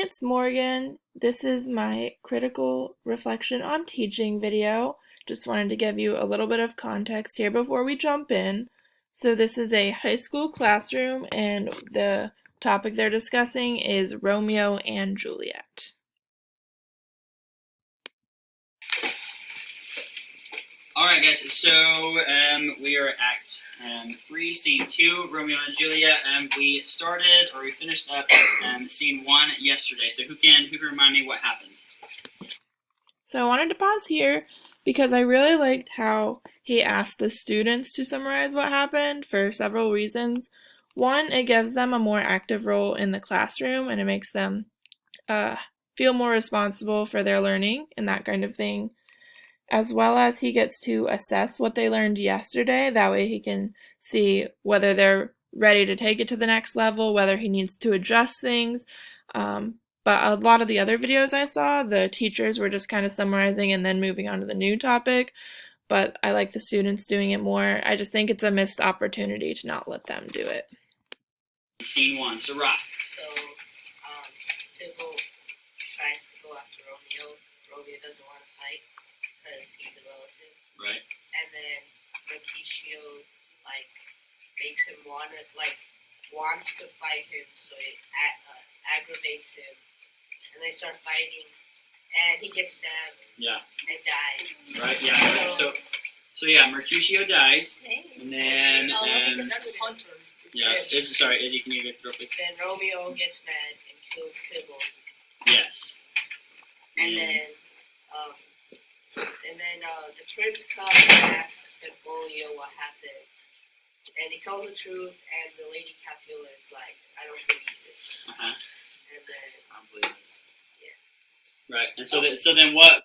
it's Morgan. This is my critical reflection on teaching video. Just wanted to give you a little bit of context here before we jump in. So this is a high school classroom and the topic they're discussing is Romeo and Juliet. Alright guys, so we are at 3, scene 2, Romeo and Juliet. We finished up scene 1 yesterday, so who can remind me what happened? So I wanted to pause here because I really liked how he asked the students to summarize what happened for several reasons. One, it gives them a more active role in the classroom and it makes them feel more responsible for their learning and that kind of thing. As well as he gets to assess what they learned yesterday. That way he can see whether they're ready to take it to the next level, whether he needs to adjust things. But a lot of the other videos I saw, the teachers were just kind of summarizing and then moving on to the new topic. But I like the students doing it more. I just think it's a missed opportunity to not let them do it. Scene 1, Sarah. So, Tybalt tries to go after Romeo. Romeo doesn't want to fight because he's a relative. Right. And then Mercutio, makes him wants to fight him, so it aggravates him. And they start fighting, and he gets stabbed. Yeah. And dies. Right, yeah. So yeah, Mercutio dies, and then, Izzy, can you get through, please? Then Romeo gets mad and kills Tybalt. Yes. And then the prince comes and asks Benvolio what happened. And he tells the truth, and the Lady Capulet is like, I don't believe this. Uh-huh. And then, I don't believe this. Yeah. Right, and so then what?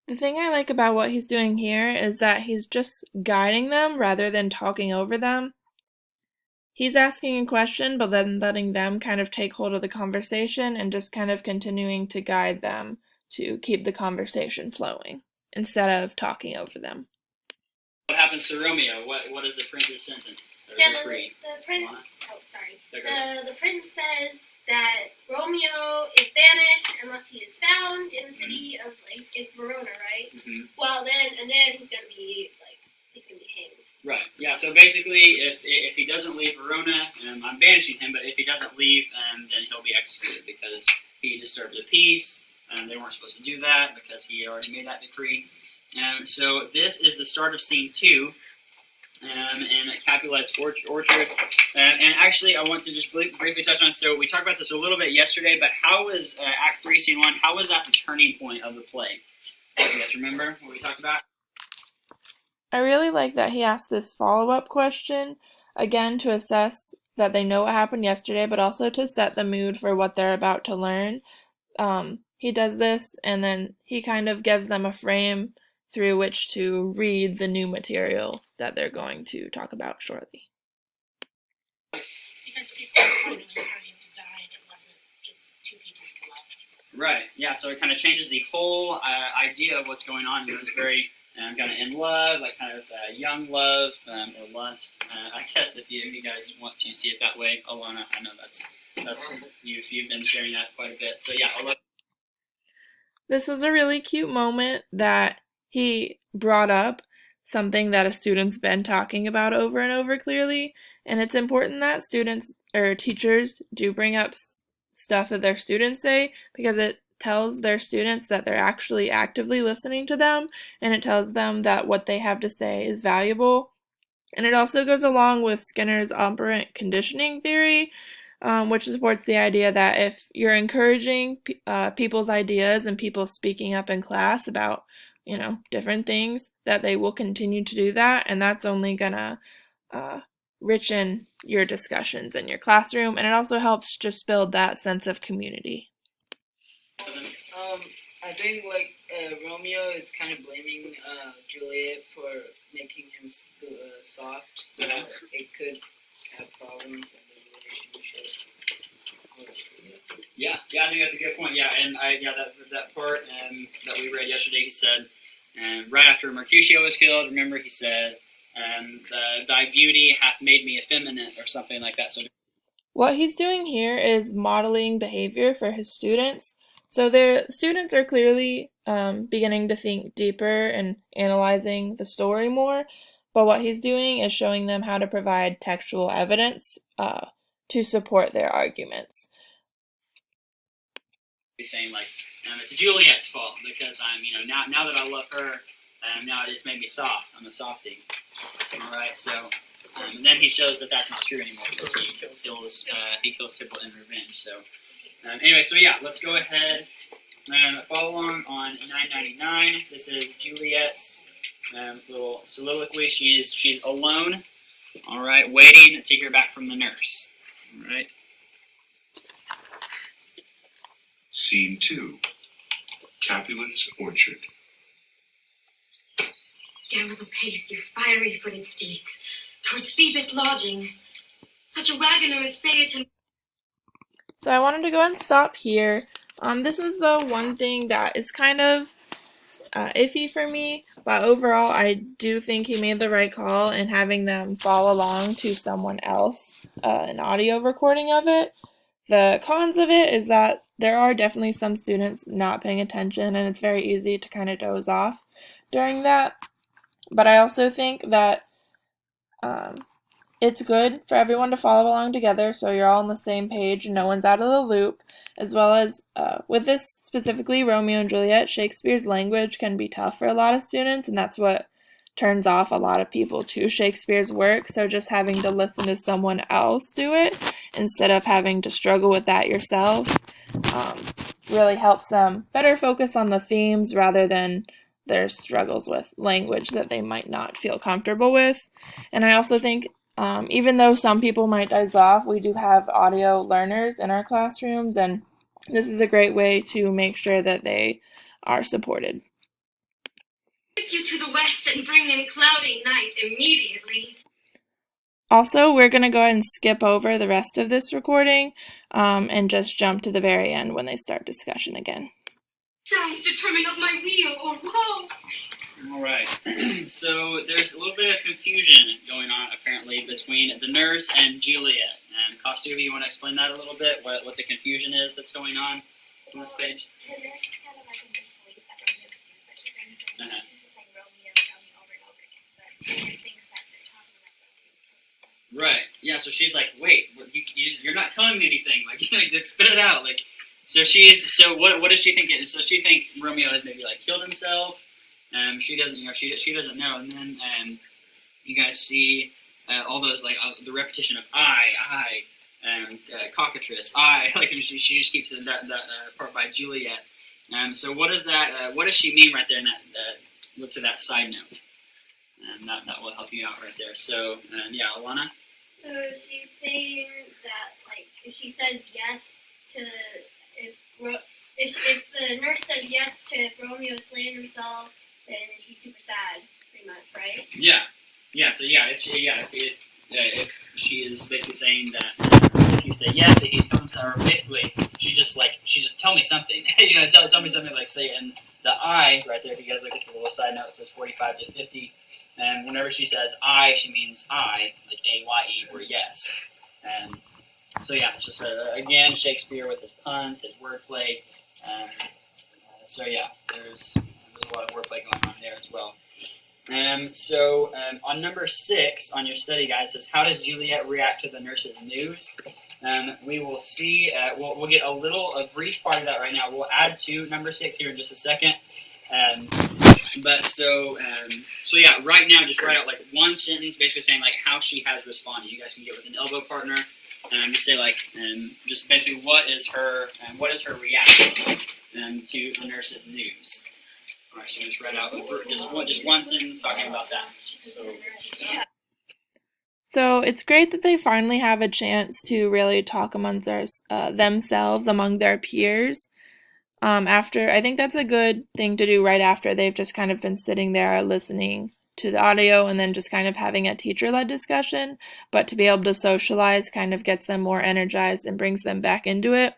The thing I like about what he's doing here is that he's just guiding them rather than talking over them. He's asking a question, but then letting them kind of take hold of the conversation and just kind of continuing to guide them to keep the conversation flowing instead of talking over them. What happens to Romeo? What is the prince's sentence? The prince. Oh, sorry. The prince says that Romeo is banished unless he is found in the city of it's Verona, right? Mm-hmm. Well, then he's gonna be hanged. Right. Yeah. So basically, if he doesn't leave Verona, I'm banishing him. But if he doesn't leave, then he'll be executed because he disturbed the peace. They weren't supposed to do that because he already made that decree. So this is the start of scene 2 in Capulet's orchard. And actually, I want to just briefly touch on, so we talked about this a little bit yesterday, but how was Act 3, Scene 1, how was that the turning point of the play? Do you guys remember what we talked about? I really like that he asked this follow-up question, again to assess that they know what happened yesterday, but also to set the mood for what they're about to learn. He does this, and then he kind of gives them a frame through which to read the new material that they're going to talk about shortly. Because people are finally starting to die, and it wasn't just 2 people who left. Right, yeah, so it kind of changes the whole idea of what's going on. It was very kind of in love, like kind of young love or lust. I guess if you guys want to see it that way, Alana, I know that's you've been sharing that quite a bit. So yeah, This was a really cute moment that he brought up something that a student's been talking about over and over clearly, and it's important that students or teachers do bring up stuff that their students say because it tells their students that they're actually actively listening to them, and it tells them that what they have to say is valuable. And it also goes along with Skinner's operant conditioning theory, which supports the idea that if you're encouraging people's ideas and people speaking up in class about, different things, that they will continue to do that, and that's only gonna richen your discussions in your classroom, and it also helps just build that sense of community. I think Romeo is kind of blaming Juliet for making him soft, so it could have problems. Yeah, I think that's a good point. Yeah, and that part that we read yesterday, he said, right after Mercutio was killed, remember he said, thy beauty hath made me effeminate, or something like that. So What he's doing here is modeling behavior for his students. So the students are clearly beginning to think deeper and analyzing the story more, but what he's doing is showing them how to provide textual evidence to support their arguments. He's saying like, it's Juliet's fault because I'm, now that I love her, now it's made me soft. I'm a softie. All right, so, and then he shows that that's not true anymore because he kills Tybalt in revenge. So, anyway, so yeah, let's go ahead and follow along on 999. This is Juliet's little soliloquy. She's alone. All right, waiting to hear back from the nurse. All right. Scene 2. Capulet's Orchard. Gallop apace, your fiery-footed steeds, towards Phoebus' lodging. Such a wagoner as Phaeton. So I wanted to go and stop here. This is the one thing that is kind of iffy for me, but overall I do think he made the right call in having them follow along to someone else, an audio recording of it. The cons of it is that there are definitely some students not paying attention, and it's very easy to kind of doze off during that. But I also think that it's good for everyone to follow along together so you're all on the same page and no one's out of the loop, as well as with this specifically, Romeo and Juliet, Shakespeare's language can be tough for a lot of students, and that's what turns off a lot of people to Shakespeare's work. So just having to listen to someone else do it instead of having to struggle with that yourself really helps them better focus on the themes rather than their struggles with language that they might not feel comfortable with. And I also think even though some people might doze off, we do have audio learners in our classrooms, and this is a great way to make sure that they are supported. Take you to the west and bring in cloudy night immediately. Also, we're going to go ahead and skip over the rest of this recording and just jump to the very end when they start discussion again. Sounds determined of my wheel or woe. All right. So there's a little bit of confusion going on apparently between the nurse and Juliet. Kostuvi, you want to explain that a little bit? What the confusion is that's going on this page? The nurse is kind of like in disbelief that Romeo could do such a thing, so Uh-huh. she's just saying Romeo over and over again, but she thinks that they're talking about Romeo. Right. Yeah. So she's like, "Wait, you're not telling me anything. Like, spit it out." Like, so what does she think? So she thinks Romeo has maybe like killed himself. She doesn't. She doesn't know. And then you guys see all those like the repetition of I, cockatrice, I. Like she just keeps that part by Juliet. So what does that? What does she mean right there in that? Look to that side note, and that will help you out right there. So yeah, Alana. So she's saying that, like, if she says yes to, if the nurse says yes to if Romeo slaying himself, then she's super sad, pretty much, right? Yeah. So if she is basically saying that if you say yes, that he's coming to her, basically she's just tell me something. Tell me something, like say in the I right there. If you guys look at the little side note, it says 45 to 50. And whenever she says I, she means I, like A-Y-E, or yes. And so yeah, just again, Shakespeare with his puns, his wordplay. So yeah, there's a lot of wordplay going on there as well. So on number 6 on your study guide, it says, how does Juliet react to the nurse's news? We will see, we'll get a brief part of that right now. We'll add to number 6 here in just a second. So yeah, right now, just write out like one sentence, basically saying like how she has responded. You guys can get with an elbow partner, and just say like, just basically what is her reaction to the nurse's news. All right, so just write out just one sentence talking about that. So it's great that they finally have a chance to really talk amongst themselves, among their peers. I think that's a good thing to do right after they've just kind of been sitting there listening to the audio and then just kind of having a teacher-led discussion. But to be able to socialize kind of gets them more energized and brings them back into it.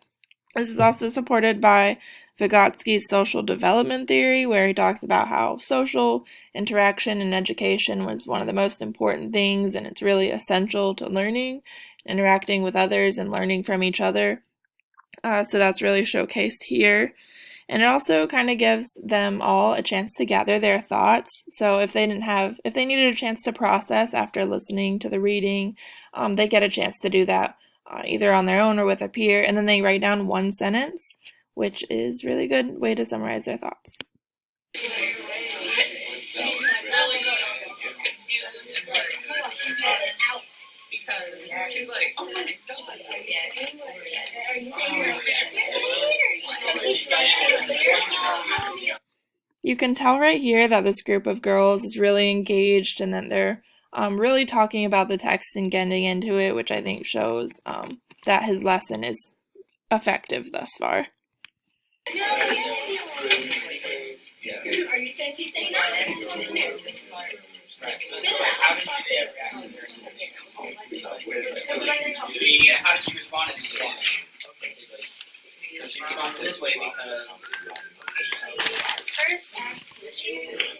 This is also supported by Vygotsky's social development theory, where he talks about how social interaction in education was one of the most important things, and it's really essential to learning, interacting with others, and learning from each other. So that's really showcased here. And it also kind of gives them all a chance to gather their thoughts. So if they needed a chance to process after listening to the reading, they get a chance to do that either on their own or with a peer, and then they write down one sentence, which is a really good way to summarize their thoughts. You can tell right here that this group of girls is really engaged and that they're really talking about the text and getting into it, which I think shows that his lesson is effective thus far. Are you going to keep saying that? Right, so how did you react to nurses? How did she respond to this one? Basically. So she responded this way because First, ask teachers.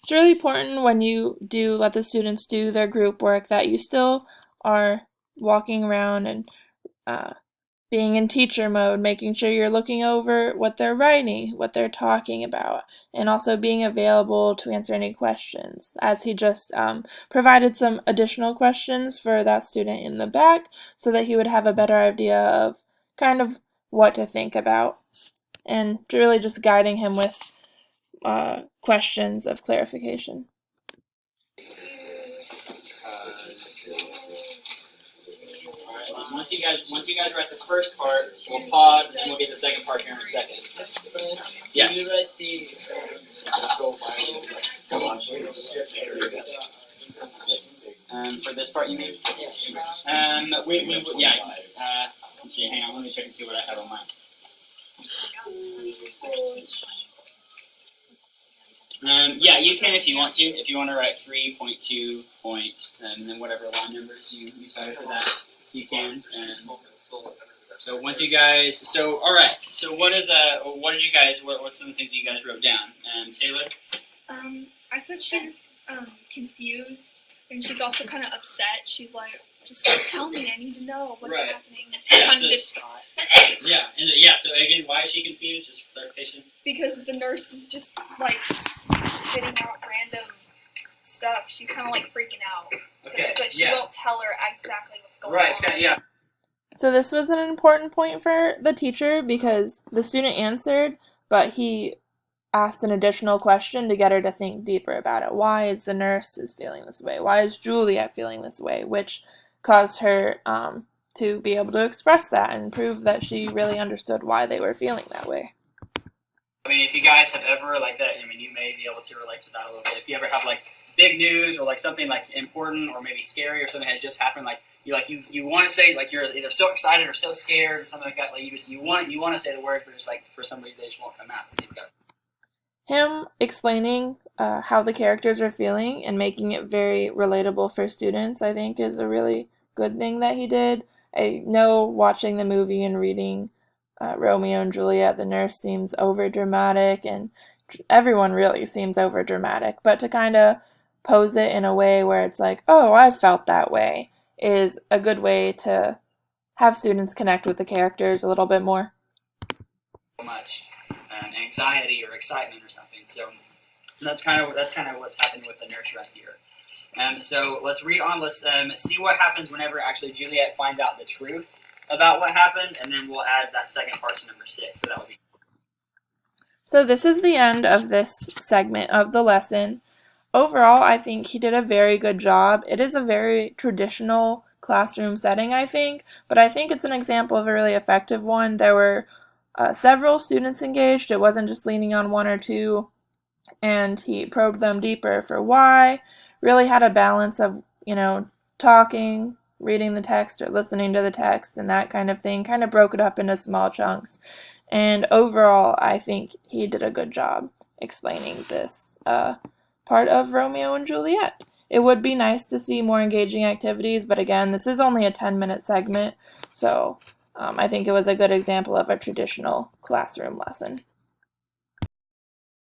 It's really important when you do let the students do their group work that you still are walking around and being in teacher mode, making sure you're looking over what they're writing, what they're talking about, and also being available to answer any questions, as he just provided some additional questions for that student in the back so that he would have a better idea of kind of what to think about, and really just guiding him with questions of clarification. Once you guys write the first part, we'll pause and then we'll get the second part here in a second. Yes. You write the. For this part, you mean? Let's see. Hang on. Let me check and see what I have on mine. You can if you want to. If you want to write 3.2 point, and then whatever line numbers you decided for that, you can. So once you guys, all right. So what did you guys? What's some of the things that you guys wrote down? Taylor. I said she's confused, and she's also kind of upset. She's like, just tell me, I need to know what's happening. Kind of distraught. So again, why is she confused? Just for clarification. Because the nurse is just like spitting out random stuff. She's kind of like freaking out. Okay. But she won't tell her exactly what's going on. Right. It's kind of So this was an important point for the teacher because the student answered, but he asked an additional question to get her to think deeper about it. Why is the nurse feeling this way? Why is Juliet feeling this way? Which caused her to be able to express that and prove that she really understood why they were feeling that way. I mean, if you guys have ever like that, I mean, you may be able to relate to that a little bit. If you ever have like big news or like something like important or maybe scary or something has just happened, like you want to say like you're either so excited or so scared or something like that. Like you want to say the word, but just like for some reason they just won't come out. Him explaining how the characters are feeling and making it very relatable for students, I think, is a really good thing that he did. I know watching the movie and reading Romeo and Juliet, the nurse seems over-dramatic, and everyone really seems over-dramatic, but to kind of pose it in a way where it's like, oh, I felt that way, is a good way to have students connect with the characters a little bit more. Much anxiety or excitement or something. So that's kind of what's happening with the nurse right here. So let's read on. Let's see what happens whenever actually Juliet finds out the truth about what happened, and then we'll add that second part to number 6. So that will be. So this is the end of this segment of the lesson. Overall, I think he did a very good job. It is a very traditional classroom setting, I think, but I think it's an example of a really effective one. There were several students engaged. It wasn't just leaning on one or two, and he probed them deeper for why. Really had a balance of, talking, reading the text or listening to the text and that kind of thing, kind of broke it up into small chunks. And overall, I think he did a good job explaining this part of Romeo and Juliet. it would be nice to see more engaging activities, but again, this is only a 10-minute segment, so I think it was a good example of a traditional classroom lesson.